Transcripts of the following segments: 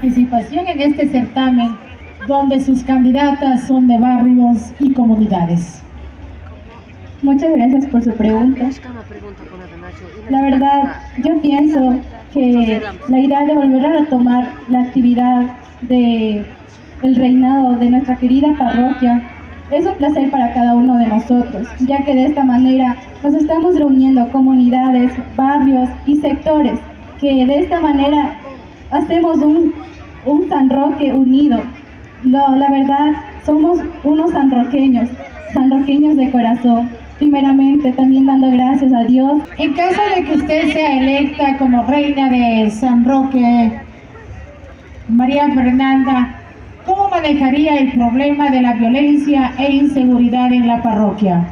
participación en este certamen, donde sus candidatas son de barrios y comunidades. Muchas gracias por su pregunta. La verdad, yo pienso que la idea de volver a retomar la actividad del reinado de nuestra querida parroquia es un placer para cada uno de nosotros, ya que de esta manera nos estamos reuniendo comunidades, barrios y sectores, que de esta manera hacemos un San Roque unido. La verdad, somos unos sanroqueños de corazón. Primeramente, también dando gracias a Dios. En caso de que usted sea electa como reina de San Roque, María Fernanda, ¿cómo manejaría el problema de la violencia e inseguridad en la parroquia?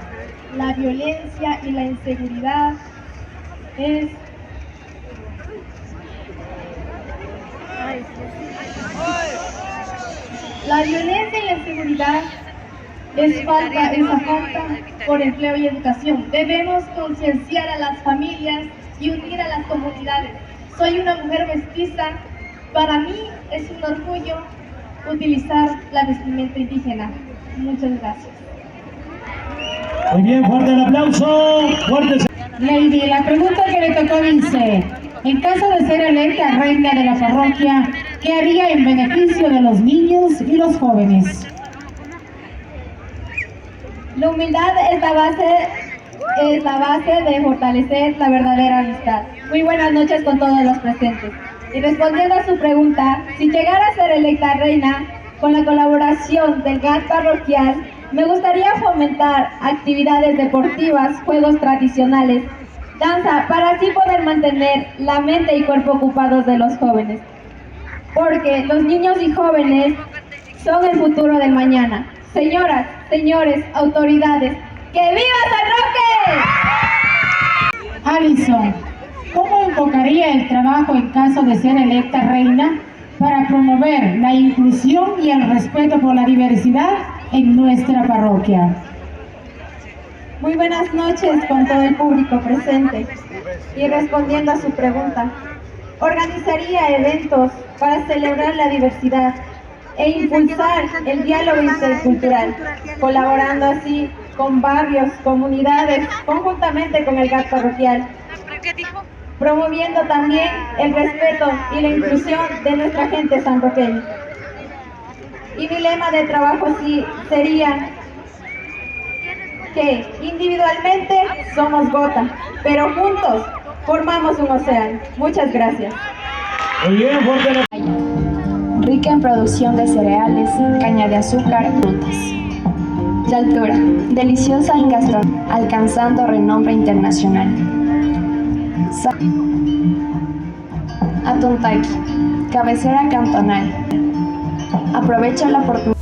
La violencia y la inseguridad es... La violencia y la inseguridad es esa falta por empleo y educación. Debemos concienciar a las familias y unir a las comunidades. Soy una mujer mestiza. Para mí es un orgullo utilizar la vestimenta indígena. Muchas gracias. Muy bien, fuerte el aplauso. Fuerte. Lady, la pregunta que le tocó dice: en caso de ser electa reina de la parroquia, ¿qué haría en beneficio de los niños y los jóvenes? La humildad es la base de fortalecer la verdadera amistad. Muy buenas noches con todos los presentes. Y respondiendo a su pregunta, si llegara a ser electa reina, con la colaboración del GAT parroquial, me gustaría fomentar actividades deportivas, juegos tradicionales, danza, para así poder mantener la mente y cuerpo ocupados de los jóvenes. Porque los niños y jóvenes son el futuro del mañana. Señoras, señores, autoridades, ¡que viva San Roque! Alison, ¿cómo enfocaría el trabajo en caso de ser electa reina para promover la inclusión y el respeto por la diversidad en nuestra parroquia? Muy buenas noches con todo el público presente. Y respondiendo a su pregunta, organizaría eventos para celebrar la diversidad e impulsar el diálogo intercultural, colaborando así con barrios, comunidades, conjuntamente con el GAT parroquial, promoviendo también el respeto y la inclusión de nuestra gente sanroqueña. Y mi lema de trabajo sí sería que individualmente somos gota, pero juntos formamos un océano. Muchas gracias. Muy bien, fuerte. Rica en producción de cereales, caña de azúcar, frutas. De altura, deliciosa en gastronomía, alcanzando renombre internacional. Atuntaqui, cabecera cantonal. Aprovecho la oportunidad.